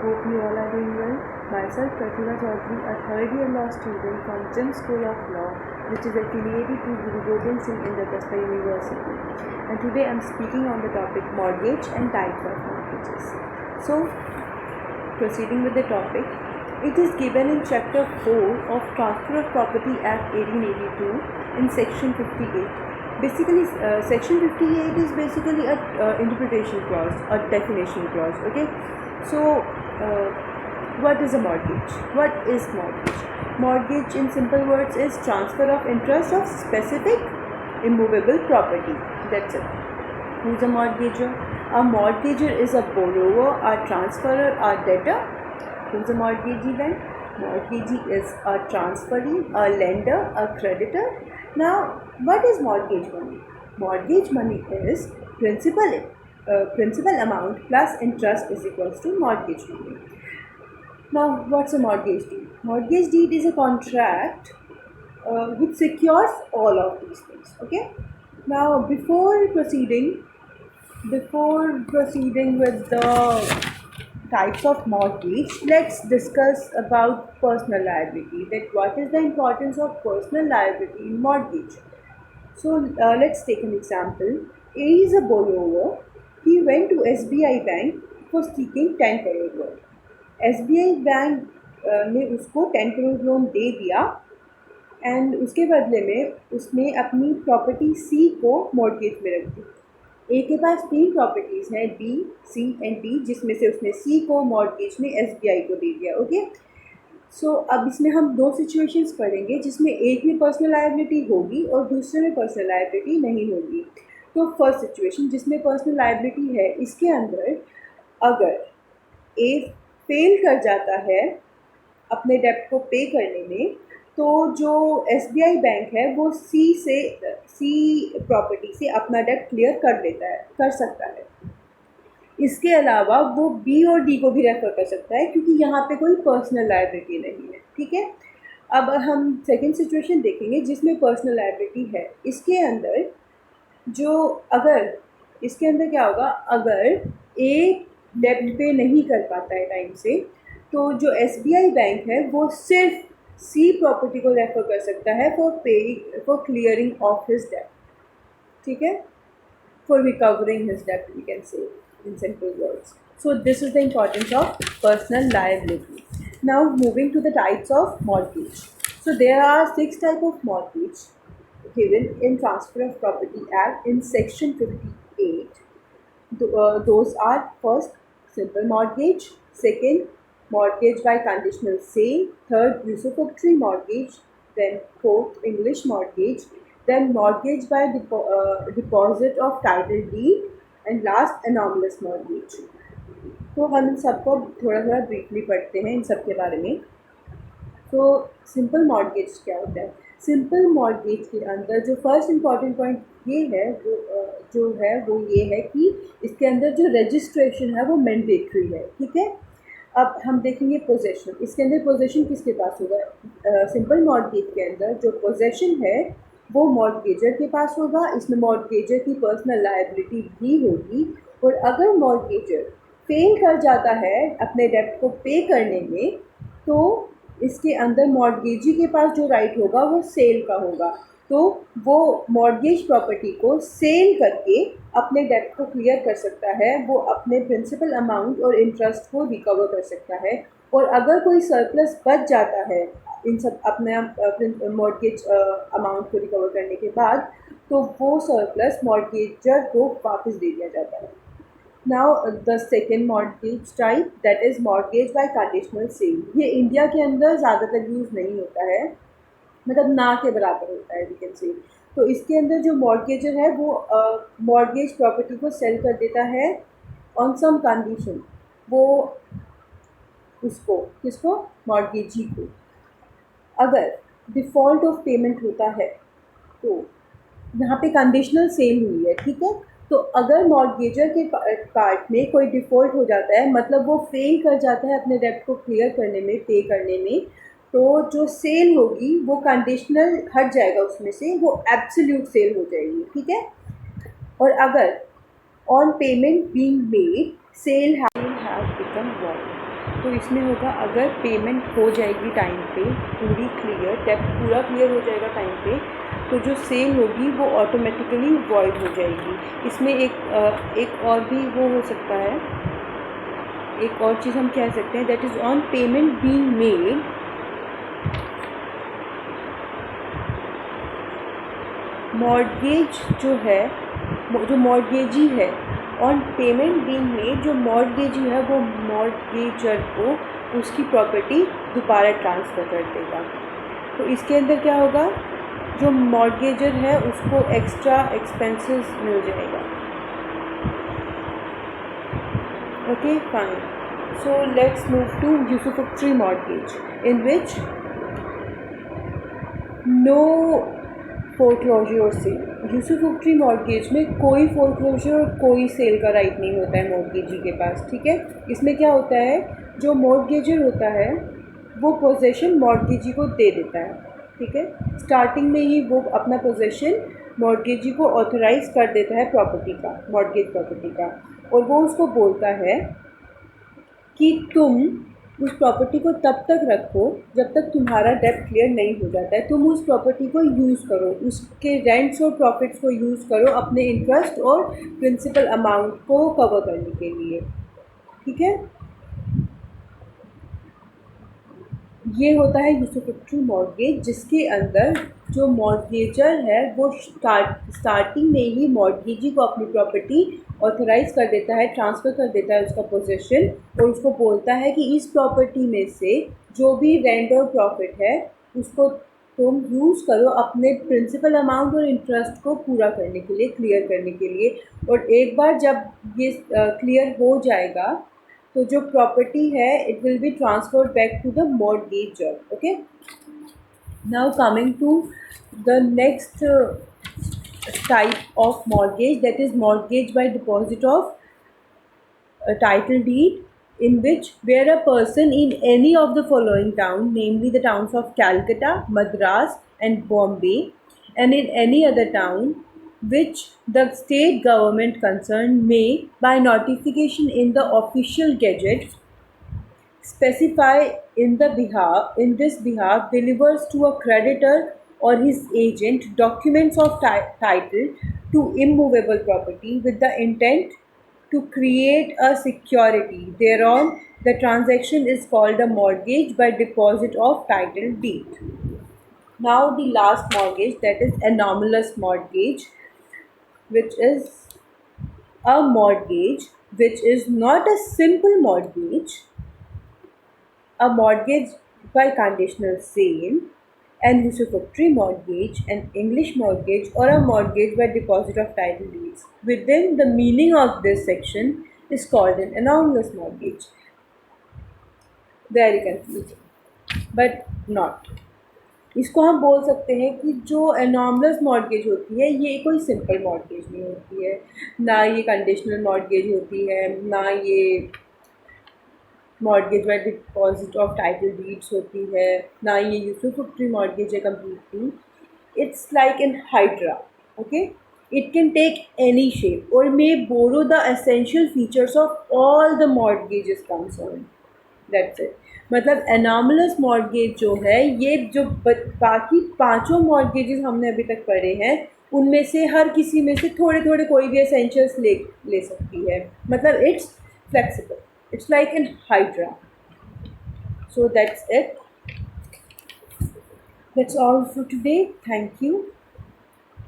Hope you all are doing well. Myself, Pratibha Chaudhary, a third-year law student from Jim School of Law, which is affiliated to Guru Gobind Singh Indraprastha University. And today I am speaking on the topic mortgage and types of mortgages. So, proceeding with the topic, it is given in Chapter 4 of Transfer of Property Act 1882 in Section 58. Basically, Section 58 is basically a interpretation clause, a definition clause. Okay, so what is a mortgage? What is mortgage? Mortgage, in simple words, is transfer of interest of specific immovable property. That's it. Who's a mortgager? A mortgager is a borrower, a transferor, a debtor. Who's a mortgagee then? Mortgagee is a transferee, a lender, a creditor. Now, what is mortgage money? Mortgage money is principal amount plus interest is equals to mortgage money. Now, what's a mortgage deed? Mortgage deed is a contract which secures all of these things. Okay. Now, before proceeding with the types of mortgage, let's discuss about personal liability. That what is the importance of personal liability in mortgage? So let's take an example. A is a borrower. He went to SBI bank for seeking 10 crore loan. SBI bank ने उसको 10 crore loan दे दिया and उसके बदले में उसने अपनी property सी को mortgage में रख दी. ए के पास 3 प्रॉपर्टीज़ हैं, बी, सी एंड डी, जिसमें से उसने सी को मॉर्गेज में एसबीआई को दे दिया. ओके, सो अब इसमें हम 2 सिचुएशंस पढ़ेंगे जिसमें एक में पर्सनल लायबिलिटी होगी और दूसरे में पर्सनल लायबिलिटी नहीं होगी. तो फर्स्ट सिचुएशन जिसमें पर्सनल लायबिलिटी है, इसके अंदर अगर ए फेल कर जाता है अपने डेब्ट को पे करने में, तो जो एसबीआई बैंक है वो सी प्रॉपर्टी से अपना डेब्ट क्लियर कर सकता है. इसके अलावा वो बी और डी को भी रेफर कर सकता है क्योंकि यहाँ पे कोई पर्सनल लायबिलिटी नहीं है. ठीक है, अब हम सेकंड सिचुएशन देखेंगे जिसमें पर्सनल लायबिलिटी है. इसके अंदर क्या होगा, अगर ए डेब्ट पे नहीं कर पाता है टाइम से, तो जो एसबीआई बैंक है वो सिर्फ सी प्रॉपर्टी को रेफर कर सकता है फॉर क्लियरिंग ऑफ हिज डेब्ट. ठीक है, फॉर रिकवरिंग हिज डेब्ट we can say in simple words. So this is the importance of personal liability. Now moving to the types of mortgage. So there are 6 types of mortgage given in Transfer of Property Act in Section 58. Those are first simple mortgage, second mortgage by conditional sale, third usufructory mortgage, then fourth English mortgage, then mortgage by deposit of title deed, and last anomalous mortgage. तो हम इन सबको थोड़ा थोड़ा briefly पढ़ते हैं इन सब के बारे में. तो सिंपल मॉर्गेज क्या होता है? सिंपल मॉर्गेज के अंदर जो फर्स्ट इम्पॉर्टेंट पॉइंट ये है वो ये है कि इसके अंदर जो रजिस्ट्रेशन है वो मैंडेटरी है. ठीक है, अब हम देखेंगे पोजेशन. इसके अंदर पोजेशन किसके पास होगा? सिंपल मॉर्गेज के अंदर जो पोजेशन है वो मॉर्गेजर के पास होगा. इसमें मॉर्गेजर की पर्सनल लायबिलिटी भी होगी. और अगर मॉर्गेजर फेल कर जाता है अपने डेब्ट को पे करने में, तो इसके अंदर मॉर्गेजी के पास जो राइट होगा वो सेल का होगा. तो वो मॉर्गेज प्रॉपर्टी को सेल करके अपने डेब्ट को क्लियर कर सकता है. वो अपने प्रिंसिपल अमाउंट और इंटरेस्ट को रिकवर कर सकता है. और अगर कोई सरप्लस बच जाता है इन सब अपने मॉर्गेज अमाउंट को रिकवर करने के बाद, तो वो सरप्लस मॉर्गेजर को वापस दे दिया जाता है. Now the second mortgage type, that is mortgage bye conditional cell. ये इंडिया के अंदर ज़्यादातर यूज़ नहीं होता है, मतलब ना के बराबर होता है वी कैन से. तो इसके अंदर जो मॉर्गेजर है वो मॉर्गेज प्रॉपर्टी को सेल कर देता है ऑन सम कंडीशन. वो किसको? मॉर्गेजी को. अगर डिफ़ॉल्ट ऑफ पेमेंट होता है, तो यहाँ पे कंडीशनल सेल हुई है. ठीक है, तो अगर मॉर्गेजर के पार्ट में कोई डिफ़ॉल्ट हो जाता है, मतलब वो फेल कर जाता है अपने डेब्ट को क्लियर करने में, पे करने में, तो जो सेल होगी वो कंडीशनल हट जाएगा, उसमें से वो एब्सोल्यूट सेल हो जाएगी. ठीक है, और अगर on payment being made sale have become void. तो इसमें होगा अगर पेमेंट हो जाएगी टाइम पे पूरी क्लियर, डेब्ट पूरा क्लियर हो जाएगा टाइम पे, तो जो सेल होगी वो ऑटोमेटिकली वॉइड हो जाएगी। इसमें एक और भी वो हो सकता है, एक और चीज़ हम कह सकते हैं, that is on payment being made, mortgage जो है, जो मॉर्गेजी है, ऑन पेमेंट बीइंग मेड, जो मॉर्गेजी है वो मॉर्गेजर को उसकी प्रॉपर्टी दोबारा ट्रांसफ़र कर देगा। तो इसके अंदर क्या होगा, जो मॉर्गेजर है उसको एक्स्ट्रा एक्सपेंसेस मिल जाएगा। Okay fine, so let's move to usufructuary mortgage in which no foreclosure और सेल। यूसुफैक्टरी मॉर्गेज में कोई फोरक्लोजर और कोई सेल का राइट नहीं होता है मॉर्गेजी के पास, ठीक है। इसमें क्या होता है, जो मॉर्गेजर होता है वो पोजेशन मॉर्गेजी को दे देता है, ठीक है। स्टार्टिंग में ही वो अपना पोजेशन मॉर्गेजी को ऑथराइज कर देता है प्रॉपर्टी का, मॉर्गेज प्रॉपर्टी का, और वो उसको बोलता है कि तुम उस प्रॉपर्टी को तब तक रखो जब तक तुम्हारा डेब्ट क्लियर नहीं हो जाता है। तुम उस प्रॉपर्टी को यूज़ करो, उसके रेंट्स और प्रॉफिट्स को यूज़ करो अपने इंटरेस्ट और प्रिंसिपल अमाउंट को कवर करने के लिए, ठीक है। ये होता है यूसुफैक्टरी मॉर्गेज, जिसके अंदर जो मॉर्गेजर है वो स्टार्टिंग में ही मॉर्गेजी को अपनी प्रॉपर्टी ऑथराइज कर देता है, ट्रांसफ़र कर देता है उसका पोजीशन, और उसको बोलता है कि इस प्रॉपर्टी में से जो भी रेंट और प्रॉफिट है उसको तुम यूज़ करो अपने प्रिंसिपल अमाउंट और इंटरेस्ट को पूरा करने के लिए, क्लियर करने के लिए। और एक बार जब ये क्लियर हो जाएगा तो जो प्रॉपर्टी है it will be transferred back to the mortgagor. Okay, now coming to the next type of mortgage, that is mortgage by deposit of a title deed, in which where a person in any of the following town, namely the towns of Calcutta, Madras and Bombay, and in any other town which the state government concerned may by notification in the official gazette specify in this behalf delivers to a creditor or his agent documents of title to immovable property with the intent to create a security thereon, the transaction is called a mortgage by deposit of title deed. Now the last mortgage, that is anomalous mortgage, which is a mortgage which is not a simple mortgage, a mortgage by conditional sale, an usufructory mortgage, an English mortgage, or a mortgage by deposit of title deeds. Within the meaning of this section is called an anomalous mortgage. Very confusing, but not. इसको हम बोल सकते हैं कि जो एनॉर्मलस mortgage होती है ये कोई सिंपल मॉर्गेज नहीं होती है, ना ये कंडीशनल मॉर्गेज होती है, ना ये mortgage by deposit of title deeds होती है, ना ये यूसुफैक्टरी मॉर्गेज है completely. It's like in hydra, okay, it can take any shape और may borrow the essential features of all the mortgages concern, that's it. मतलब anomalous mortgage जो है ये जो बाकी पांचों मॉर्गेजेस हमने अभी तक पढ़े हैं उनमें से हर किसी में से थोड़े थोड़े कोई भी एसेंशियल्स ले सकती है, मतलब it's flexible, it's like in hydra. So that's it, that's all for today. Thank you.